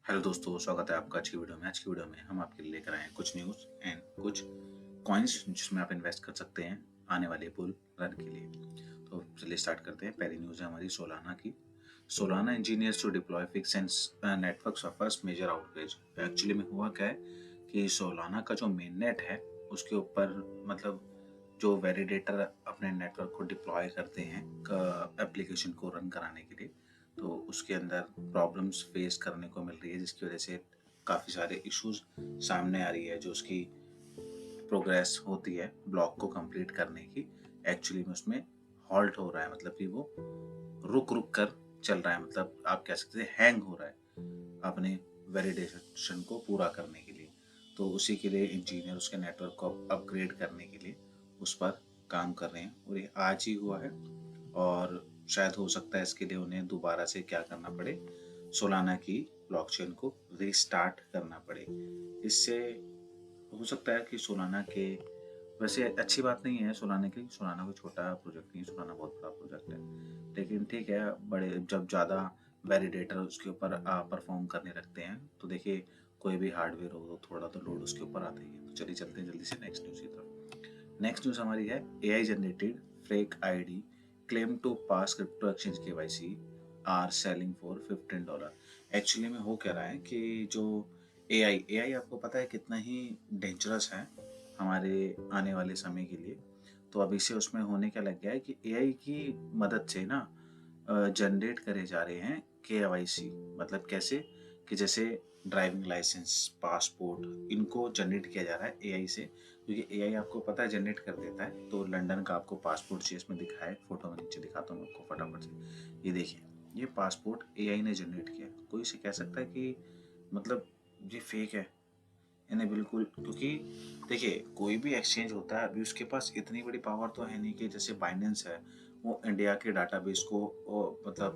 Hello दोस्तों, स्वागत है आपका आज की वीडियो में। आज की वीडियो में हम आपके लिए लेकर आए हैं कुछ न्यूज़ एंड कुछ कॉइन्स जिसमें आप इन्वेस्ट कर सकते हैं आने वाले बुल रन के लिए। तो चलिए स्टार्ट करते हैं। पहली न्यूज़ है हमारी सोलाना की। Solana engineers to deploy fix and network suffers major outrage. Actually में हुआ क्या है कि सोलाना का जो मेन नेट है उसके ऊपर मतलब जो वैलिडेटर अपने नेटवर्क को डिप्लॉय करते हैं एप्लीकेशन को रन कराने के लिए, तो उसके अंदर प्रॉब्लम्स फेस करने को मिल रही है, जिसकी वजह से काफ़ी सारे इश्यूज सामने आ रही है। जो उसकी प्रोग्रेस होती है ब्लॉक को कंप्लीट करने की, एक्चुअली में उसमें हॉल्ट हो रहा है, मतलब कि वो रुक रुक कर चल रहा है, मतलब आप कह सकते हैं हैंग हो रहा है अपने वैलिडेशन को पूरा करने के लिए। तो उसी के लिए इंजीनियर उसके नेटवर्क को अपग्रेड करने के लिए उस पर काम कर रहे हैं, और ये आज ही हुआ है। और शायद हो सकता है इसके लिए उन्हें दोबारा से क्या करना पड़े, सोलाना की ब्लॉकचेन को रीस्टार्ट करना पड़े। इससे हो सकता है कि सोलाना के, वैसे अच्छी बात नहीं है सोलाना की, सोलाना कोई छोटा प्रोजेक्ट नहीं है, सोलाना बहुत बड़ा प्रोजेक्ट है। लेकिन ठीक है, बड़े जब ज़्यादा वैलिडेटर उसके ऊपर परफॉर्म करने लगते हैं तो देखिए कोई भी हार्डवेयर हो तो थोड़ा तो लोड उसके ऊपर आता ही है। तो चलिए चलते हैं जल्दी से नेक्स्ट न्यूज़ की तरफ। नेक्स्ट न्यूज़ हमारी है AI generated fake ID claim to pass crypto exchange KYC are selling for $15। Actually में हो क्या रहा है कि जो AI आपको पता है कितना ही डेंजरस है हमारे आने वाले समय के लिए। तो अभी से उसमें होने क्या लग गया है कि AI की मदद से ना जनरेट करे जा रहे हैं KYC। मतलब कैसे कि जैसे ड्राइविंग लाइसेंस, पासपोर्ट, इनको जनरेट किया जा रहा है AI से, क्योंकि AI आपको पता है जनरेट कर देता है। तो लंदन का आपको पासपोर्ट चाहिए, इसमें दिखा है, फोटो में नीचे दिखाता हूँ आपको फटाफट से। ये देखिए, ये पासपोर्ट AI ने जनरेट किया है। कोई इसे कह सकता है कि मतलब ये फेक है? इन्हें बिल्कुल, क्योंकि देखिए कोई भी एक्सचेंज होता है, अभी उसके पास इतनी बड़ी पावर तो है नहीं कि जैसे बाइनेंस है वो इंडिया के डाटाबेस को मतलब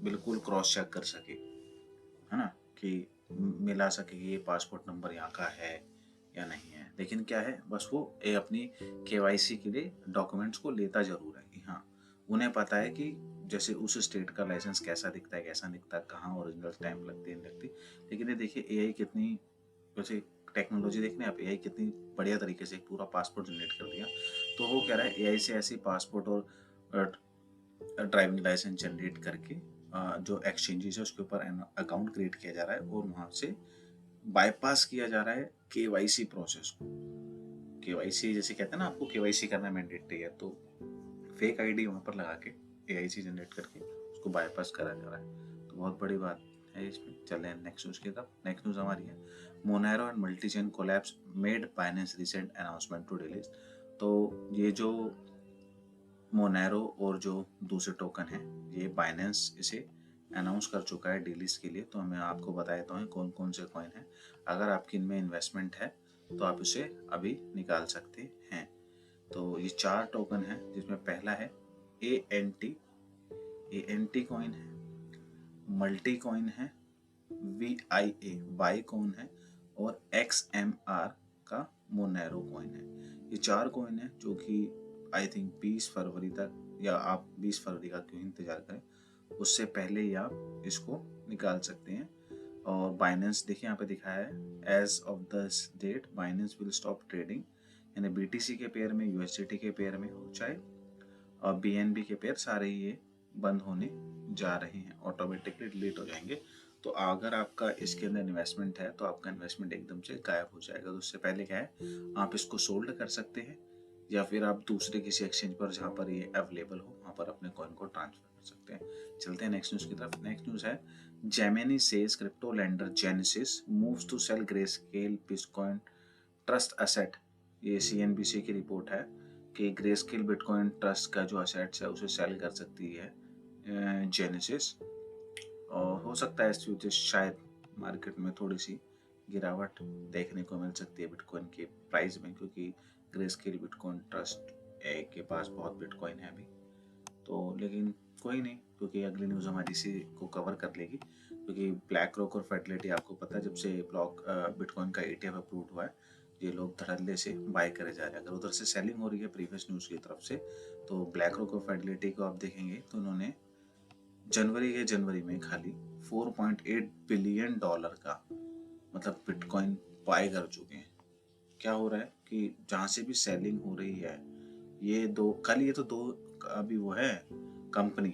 बिल्कुल क्रॉस चेक कर सके, है ना, कि मिला सके कि ये पासपोर्ट नंबर यहाँ का है या नहीं है। लेकिन क्या है, बस वो अपनी KYC के लिए डॉक्यूमेंट्स को लेता जरूर है कि हाँ, उन्हें पता है कि जैसे उस स्टेट का लाइसेंस कैसा दिखता है, कैसा दिखता है, कहाँ ओरिजिनल स्टैम्प लगती है नहीं लगती। लेकिन ये देखिए AI कितनी, वैसे टेक्नोलॉजी देखने आप, AI कितनी बढ़िया तरीके से पूरा पासपोर्ट जनरेट कर दिया। तो वो कह रहा है AI से ऐसे पासपोर्ट और ड्राइविंग लाइसेंस जनरेट करके जो एक्सचेंजेस है उसके ऊपर अकाउंट क्रिएट किया जा रहा है, और वहाँ से बाईपास किया जा रहा है KYC प्रोसेस को। KYC जैसे कहते हैं ना, आपको KYC करना मैंडेटरी है, तो फेक आईडी वहाँ पर लगा के AI से जनरेट करके उसको बाईपास करा जा रहा है। तो बहुत बड़ी बात है इसमें। चले हैं नेक्स्ट न्यूज़ की तरफ। नेक्स्ट न्यूज़ हमारी है Monero and multichain collapse made Binance recent announcement to delist. तो ये जो मोनेरो और जो दूसरे टोकन है, ये बाइनेंस इसे अनाउंस कर चुका है डिलीज के लिए। तो मैं आपको बता देता हूँ कौन कौन से कॉइन है। अगर आपकी इनमें इन्वेस्टमेंट है तो आप इसे अभी निकाल सकते हैं। तो ये 4 टोकन है, जिसमें पहला है ANT कॉइन है, मल्टी कॉइन है, VIA वाई कॉइन है, और XMR का मोनेरो कॉइन है। ये 4 कॉइन है जो कि आई थिंक 20 फरवरी तक, या आप 20 फरवरी का क्यों इंतजार करें, उससे पहले ही आप इसको निकाल सकते हैं। और बाइनेंस देखिए यहाँ पे दिखा है as of this date Binance will stop trading, यानी BTC के पेयर में, USDT के पेयर में हो चाहे और BNB के पेयर, सारे ये बंद होने जा रहे हैं, ऑटोमेटिकली डिलीट हो जाएंगे। तो अगर आपका इसके अंदर इन्वेस्टमेंट है तो आपका इन्वेस्टमेंट एकदम से गायब हो जाएगा। तो उससे पहले क्या है, आप इसको सोल्ड कर सकते हैं, या फिर आप दूसरे किसी एक्सचेंज पर जहाँ पर ये अवेलेबल हो वहाँ पर अपने कॉइन को ट्रांसफर कर सकते हैं। चलते हैं नेक्स्ट न्यूज़ की तरफ। नेक्स्ट न्यूज़ है Gemini says crypto lender Genesis moves to sell Grayscale Bitcoin trust asset. ये CNBC की रिपोर्ट है कि ग्रेस्केल बिटकॉइन ट्रस्ट का जो असेट्स है उसे सेल कर सकती है जेनेसिस। और हो सकता है इस वजह से शायद मार्केट में थोड़ी सी गिरावट देखने को मिल सकती है बिटकॉइन के प्राइस में, क्योंकि ग्रेस्केल बिटकॉइन ट्रस्ट के पास बहुत बिटकॉइन है अभी। तो लेकिन कोई नहीं, क्योंकि अगली न्यूज़ हमारी इसी को कवर कर लेगी। क्योंकि ब्लैक रॉक और फेडरलिटी, आपको पता है जब से ब्लॉक बिटकॉइन का ETF अप्रूव हुआ है, ये लोग धड़ल्ले से बाय करे जा रहे हैं। अगर उधर से सेलिंग हो रही है प्रीवियस न्यूज़ की तरफ से, तो ब्लैक रॉक और फेडरलिटी को आप देखेंगे तो उन्होंने जनवरी में खाली $4.8 बिलियन का मतलब बिटकॉइन बाय कर चुके हैं। क्या हो रहा है कि जहाँ से भी सेलिंग हो रही है, ये तो दो अभी वो है कंपनी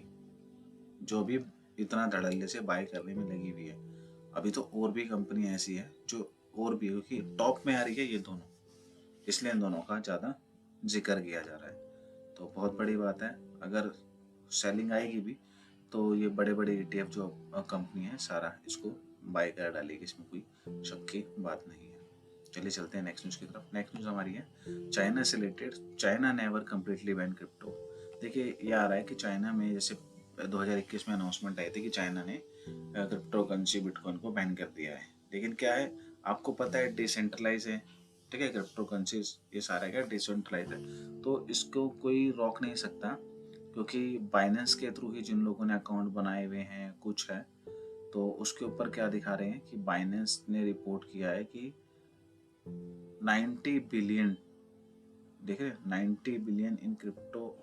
जो भी इतना धड़ल्ले से बाय करने में लगी हुई है। अभी तो और भी कंपनी ऐसी है जो और भी, क्योंकि टॉप में आ रही है ये दोनों, इसलिए इन दोनों का ज़्यादा जिक्र किया जा रहा है। तो बहुत बड़ी बात है, अगर सेलिंग आएगी भी तो ये बड़े बड़े ETF जो कंपनी है सारा इसको बाय कर डालेगी, इसमें कोई शक की बात नहीं है। चलिए चलते हैं नेक्स्ट न्यूज़ की तरफ। नेक्स्ट न्यूज़ हमारी है चाइना से related. China never completely ban crypto. देखिए ये आ रहा है कि चाइना में जैसे 2021 में अनाउंसमेंट आई थी कि चाइना ने क्रिप्टो करेंसी बिटकॉइन को बैन कर दिया है, लेकिन क्या है आपको पता है डिसेंट्रलाइज है, ठीक है। क्रिप्टो करेंसी ये सारा क्या डिसेंट्रलाइज है, तो इसको कोई रोक नहीं सकता, क्योंकि बाइनेंस के थ्रू ही जिन लोगों ने अकाउंट बनाए हुए हैं कुछ है, तो उसके ऊपर क्या दिखा रहे हैं कि बाइनेंस ने रिपोर्ट किया है कि 90 बिलियन, देखे 90 बिलियन इन क्रिप्टो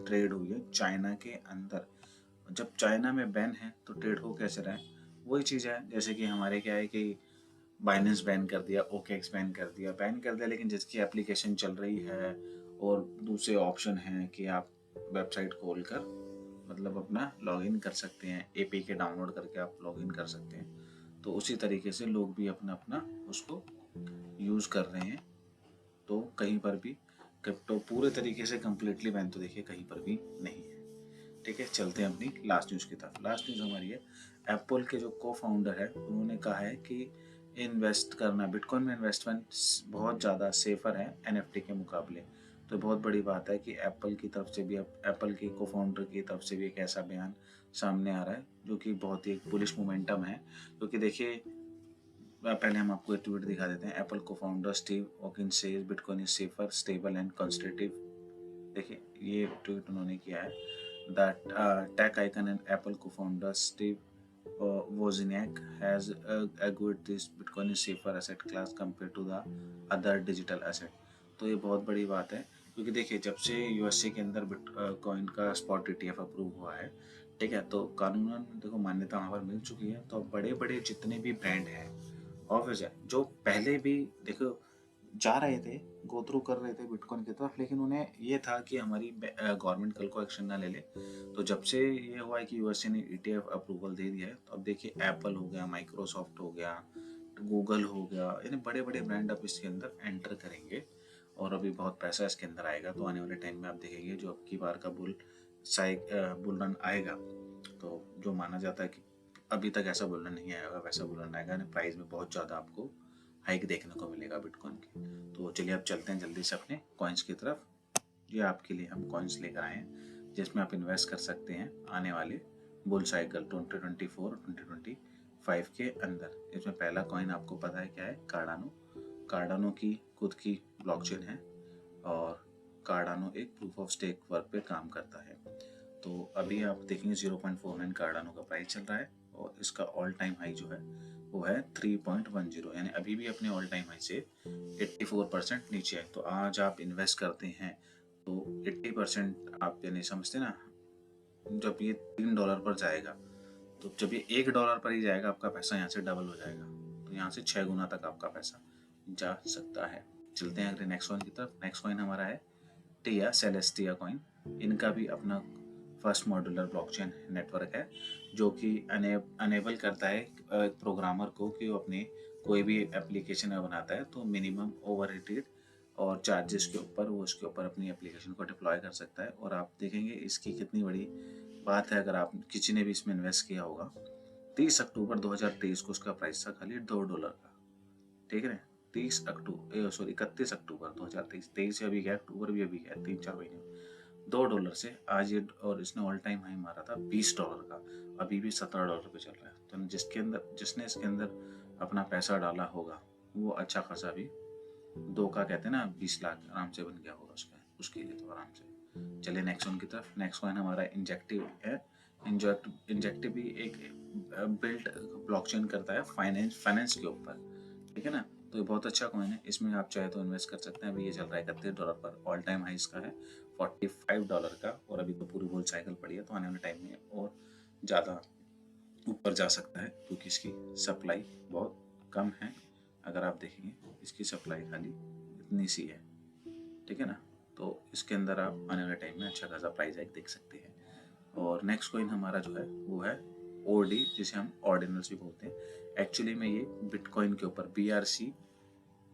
ट्रेड हुई है चाइना के अंदर। जब चाइना में बैन है तो ट्रेड हो कैसे रहा है? वही चीज़ है जैसे कि हमारे क्या है कि बाइनेंस बैन कर दिया, OKX बैन कर दिया, लेकिन जिसकी एप्लीकेशन चल रही है और दूसरे ऑप्शन हैं कि आप वेबसाइट खोल कर मतलब अपना लॉगिन कर सकते हैं, APK डाउनलोड करके आप लॉगिन कर सकते हैं। तो उसी तरीके से लोग भी अपना अपना उसको यूज़ कर रहे हैं। तो कहीं पर भी क्रिप्टो पूरे तरीके से कम्प्लीटली बैन तो देखिए कहीं पर भी नहीं है, ठीक है। चलते हैं अपनी लास्ट न्यूज़ की तरफ। लास्ट न्यूज़ हमारी है एप्पल के जो को फाउंडर है उन्होंने कहा है कि इन्वेस्ट करना बिटकॉइन में इन्वेस्टमेंट बहुत ज़्यादा सेफर है NFT के मुकाबले। तो बहुत बड़ी बात है कि एप्पल की तरफ से भी, एप्पल की को फाउंडर की तरफ से भी एक ऐसा बयान सामने आ रहा है जो कि बहुत ही एक बुलिश मोमेंटम है। क्योंकि देखिए पहले हम आपको एक ट्वीट दिखा देते हैं। एप्पल को फाउंडर स्टीव वॉकिन says bitcoin is safer stable and constructive. देखिए ये ट्वीट उन्होंने किया है। That tech icon and Apple co-founder Steve Wozniak has argued this Bitcoin is safer asset class compared to the other digital asset। तो ये बहुत बड़ी बात है, क्योंकि देखिए जब से USA के अंदर बिटकॉइन का स्पॉट ETF अप्रूव हुआ है, ठीक है, तो कानूनन देखो मान्यता वहाँ पर मिल चुकी है। तो बड़े बड़े जितने भी ब्रांड हैं ऑब्वियस है जो पहले भी देखो जा रहे थे, गो थ्रू कर रहे थे बिटकॉइन की तरफ, लेकिन उन्हें ये था कि हमारी गवर्नमेंट कल को एक्शन ना ले ले। तो जब से ये हुआ है कि USA ने ETF अप्रूवल दे दिया है, तो अब देखिए एप्पल हो गया, माइक्रोसॉफ्ट हो गया, गूगल हो गया, यानी बड़े बड़े ब्रांड अब इसके अंदर एंटर करेंगे और अभी बहुत पैसा इसके अंदर आएगा। तो आने वाले टाइम में आप देखेंगे जो अब की बार का बुल रन आएगा, तो जो माना जाता है कि अभी तक ऐसा बुल रन नहीं आया होगा, वैसा बुल रन आएगा। प्राइस में बहुत ज़्यादा आपको हाइक देखने को मिलेगा बिटकॉइन की। तो चलिए अब चलते हैं जल्दी से अपने कॉइन्स की तरफ। ये आपके लिए हम कॉइन्स लेकर आए हैं जिसमें आप इन्वेस्ट कर सकते हैं आने वाले बुल साइकिल 2024-2025 के अंदर। इसमें पहला कॉइन आपको पता है क्या है, कार्डानो। कार्डानो की खुद की ब्लॉकचेन है और कार्डानो एक प्रूफ ऑफ स्टेक वर्क पे काम करता है। तो अभी आप देखेंगे 0.49 कार्डानो का प्राइस चल रहा है और इसका ऑल टाइम हाई जो है वो है 3.10, यानी अभी भी अपने ऑल टाइम हाई से 84% नीचे है। तो आज आप इन्वेस्ट करते हैं तो 80% आप यानी समझते ना, जब ये $3 पर जाएगा, तो जब ये $1 पर ही जाएगा आपका पैसा यहाँ से डबल हो जाएगा। तो यहाँ से 6 गुना तक आपका पैसा जा सकता है। चलते हैं अगले नेक्स्ट कॉइन की तरफ। नेक्स्ट कॉइन हमारा है टिया सेलेस्टिया कॉइन। इनका भी अपना फर्स्ट मॉड्यूलर ब्लॉकचेन नेटवर्क है जो कि अनेबल करता है एक प्रोग्रामर को कि वो अपने कोई भी एप्लीकेशन बनाता है तो मिनिमम ओवरहेडेड और चार्जेस के ऊपर वो उसके ऊपर अपनी एप्लीकेशन को डिप्लॉय कर सकता है। और आप देखेंगे इसकी कितनी बड़ी बात है, अगर आप किसी ने भी इसमें इन्वेस्ट किया होगा। 30 अक्टूबर 2023 को उसका प्राइस था खाली $2 का, ठीक है। 31 अक्टूबर 2023, 23 अभी गया, अक्टूबर भी अभी गया, 3-4 महीने, $2 से आज ये, और इसने ऑल टाइम हाई मारा था $20 का, अभी भी $17 पे चल रहा है। तो जिसने इसके अंदर अपना पैसा डाला होगा वो अच्छा खासा भी 2 का कहते हैं ना 20 लाख आराम से बन गया होगा उसके लिए तो आराम से। चलिए नेक्स्ट वन की तरफ। नेक्स्ट वन हमारा इंजेक्टिव है। इंजेक्टिव भी एक बिल्ट ब्लॉकचेन करता है फाइनेंस के ऊपर, ठीक है ना। तो ये बहुत अच्छा कॉइन है, इसमें आप चाहे तो इन्वेस्ट कर सकते हैं। अभी ये चल रहा है $31 पर, ऑल टाइम हाई इसका है $45 का, और अभी तो पूरी बुल साइकिल पड़ी है तो आने वाले टाइम में और ज़्यादा ऊपर जा सकता है क्योंकि इसकी सप्लाई बहुत कम है। अगर आप देखेंगे इसकी सप्लाई खाली इतनी सी है, ठीक है ना। तो इसके अंदर आप आने वाले टाइम में अच्छा खासा प्राइस हाइक देख सकते हैं। और नेक्स्ट कॉइन हमारा जो है वो है ओडी, जिसे हम ऑर्डिनल्स भी बोलते हैं। एक्चुअली में ये बिटकॉइन के ऊपर BRC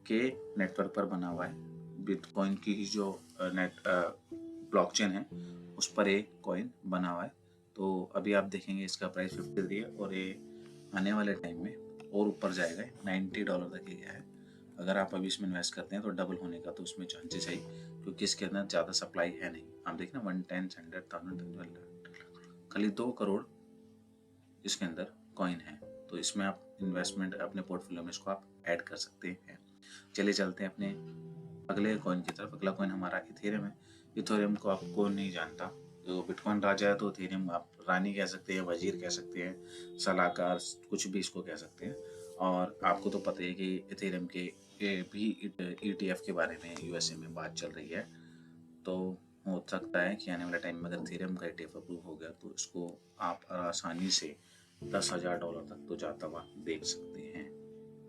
के नेटवर्क पर बना हुआ है। बिटकॉइन की जो नेट ब्लॉकचेन है उस पर एक कॉइन बना हुआ है। तो अभी आप देखेंगे इसका प्राइस 53 है और ये आने वाले टाइम में और ऊपर जाएगा, $90 तक ही गया है। अगर आप अभी इसमें इन्वेस्ट करते हैं तो डबल होने का तो उसमें चांसेस है, क्योंकि इसके अंदर ज़्यादा सप्लाई है नहीं। आप देखना 110, 100,000 खाली 2 करोड़ इसके अंदर कॉइन है। तो इसमें आप इन्वेस्टमेंट अपने पोर्टफोलियो में इसको आप ऐड कर सकते हैं। चलिए चलते हैं अपने अगले कॉइन की तरफ। अगला कॉइन हमारा इथेरियम है। इथेरियम को आपको नहीं जानता, तो बिटकॉइन राजा है तो इथेरियम आप रानी कह सकते हैं, वजीर कह सकते हैं, सलाहकार, कुछ भी इसको कह सकते हैं। और आपको तो पता है कि इथेरियम के भी ETF के बारे में USA में बात चल रही है। तो हो सकता है कि आने वाले टाइम में अगर इथेरियम का ETF अप्रूव हो गया तो इसको आप आसानी से $10,000 तक तो जाता हुआ देख सकते हैं,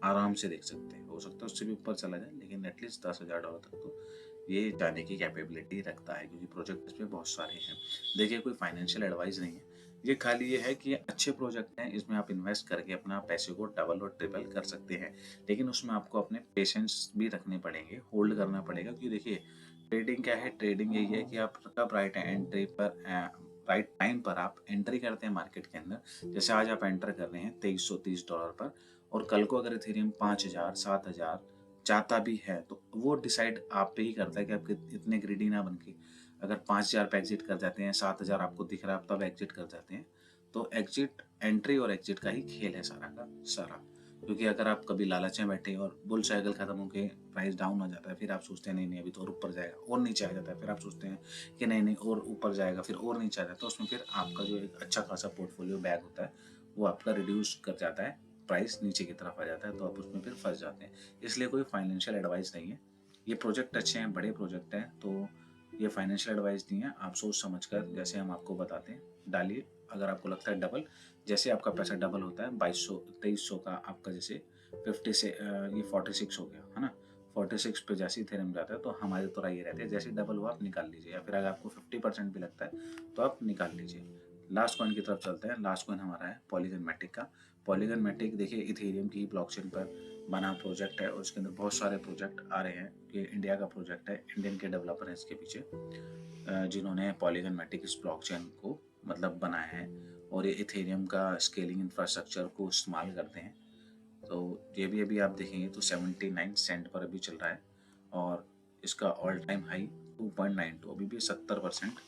आराम से देख सकते हैं। हो सकता है उससे भी ऊपर चला जाए, लेकिन एटलीस्ट $10,000 तक तो ये जाने की कैपेबिलिटी रखता है, क्योंकि प्रोजेक्ट इसमें बहुत सारे हैं। देखिए कोई फाइनेंशियल एडवाइस नहीं है, ये खाली ये है कि ये अच्छे प्रोजेक्ट हैं, इसमें आप इन्वेस्ट करके अपना पैसे को डबल और ट्रिपल कर सकते हैं। लेकिन उसमें आपको अपने पेशेंस भी रखने पड़ेंगे, होल्ड करना पड़ेगा। क्योंकि देखिए ट्रेडिंग क्या है, ट्रेडिंग यही है कि आप कब राइट एंट्री पर राइट टाइम पर आप एंट्री करते हैं मार्केट के अंदर। जैसे आज आप एंटर कर रहे हैं $2330 पर, और कल को अगर इथेरियम 5,000 7,000 जाता भी है तो वो डिसाइड आप पे ही करता है कि आप इतने ग्रीडी ना बन के अगर 5,000 पे एग्जिट कर जाते हैं, 7,000 आपको दिख रहा है तब एग्जिट कर जाते हैं। तो एग्जिट, एंट्री और एग्जिट का ही खेल है सारा का सारा। क्योंकि अगर आप कभी लालच में बैठे और बुल साइकिल खत्म होकर प्राइस डाउन हो जाता है, फिर आप सोचते हैं नहीं नहीं अभी तो और ऊपर जाएगा, और नीचे आ जाता है, फिर आप सोचते हैं कि नहीं नहीं और ऊपर जाएगा, फिर और नीचे आ जाता है, तो उसमें फिर आपका जो एक अच्छा खासा पोर्टफोलियो बैग होता है वो आपका रिड्यूस कर जाता है, प्राइस नीचे की तरफ आ जाता है, तो आप उसमें फिर फंस जाते हैं। इसलिए कोई फाइनेंशियल एडवाइस नहीं है। ये प्रोजेक्ट अच्छे हैं, बड़े प्रोजेक्ट हैं, तो ये फाइनेंशियल एडवाइस नहीं है। आप सोच समझ कर जैसे हम आपको बताते हैं डालिए। अगर आपको लगता है डबल, जैसे आपका पैसा डबल होता है 2200 2300 का आपका, जैसे 50 से ये 46 हो गया है ना, 46 पे जैसे इथेरियम जाता है तो हमारी तरह ये रहते हैं, जैसे डबल हुआ आप निकाल लीजिए, या फिर अगर आपको 50% भी लगता है तो आप निकाल लीजिए। लास्ट कॉइन की तरफ चलते हैं। लास्ट कॉइन हमारा है पॉलीगन मैटिक का। पॉलीगन मैटिक देखिए इथेरियम की ब्लॉकचेन पर बना प्रोजेक्ट है, और उसके अंदर बहुत सारे प्रोजेक्ट आ रहे हैं। ये इंडिया का प्रोजेक्ट है, इंडियन के डेवलपर हैं इसके पीछे, जिन्होंने पॉलीगन मैटिक इस ब्लॉकचेन को मतलब बनाया है, और ये इथेरियम का स्केलिंग इंफ्रास्ट्रक्चर को इस्तेमाल करते हैं। तो ये भी अभी आप देखेंगे तो 79 सेंट पर अभी चल रहा है, और इसका ऑल टाइम हाई 2.92, अभी भी 70%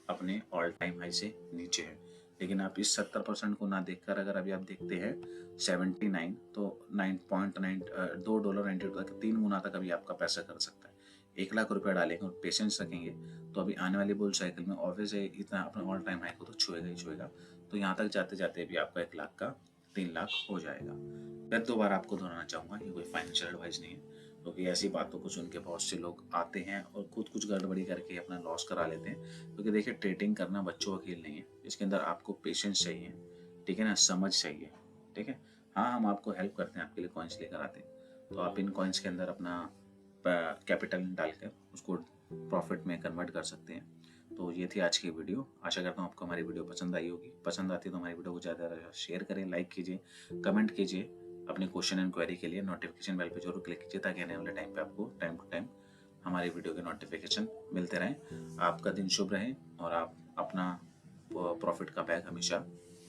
अपने ऑल टाइम हाई से नीचे है। लेकिन आप इस 70% को ना देखकर अगर अभी आप देखते हैं 79, तो 9.9 $2.98 तक 3 गुना तक अभी आपका पैसा कर सकता है। 1 लाख रुपया डालेंगे और पेशेंस रखेंगे तो अभी आने वाली बुल साइकिल में ऑब्वियस है इतना अपना ऑल टाइम हाई को तो छुएगा ही छुएगा। तो यहाँ तक जाते जाते भी आपका 1 लाख का 3 लाख हो जाएगा। मैं 2 बार आपको दोहराना चाहूँगा, ये कोई फाइनेंशियल एडवाइस नहीं है, क्योंकि ऐसी बातों को सुन के बहुत से लोग आते हैं और खुद कुछ गड़बड़ी करके अपना लॉस करा लेते हैं। क्योंकि देखिए ट्रेडिंग करना बच्चों का खेल नहीं है, इसके अंदर आपको पेशेंस चाहिए, ठीक है ना, समझ चाहिए, ठीक है। हाँ हम आपको हेल्प करते हैं, आपके लिए कॉइन्स लेकर आते हैं, तो आप इन कॉइन्स के अंदर अपना कैपिटल डालकर उसको प्रॉफिट में कन्वर्ट कर सकते हैं। तो ये थी आज की वीडियो। आशा करता हूँ आपको हमारी वीडियो पसंद आई होगी। पसंद आती है तो हमारी वीडियो को ज़्यादा से ज़्यादा शेयर करें, लाइक कीजिए, कमेंट कीजिए। अपने क्वेश्चन एंड क्वेरी के लिए नोटिफिकेशन बेल पे जरूर क्लिक कीजिए, ताकि आने वाले टाइम पे आपको टाइम टू टाइम हमारी वीडियो के नोटिफिकेशन मिलते रहें। आपका दिन शुभ रहे और आप अपना प्रॉफिट का बैग हमेशा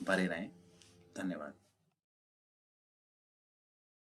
भरे रहें। धन्यवाद।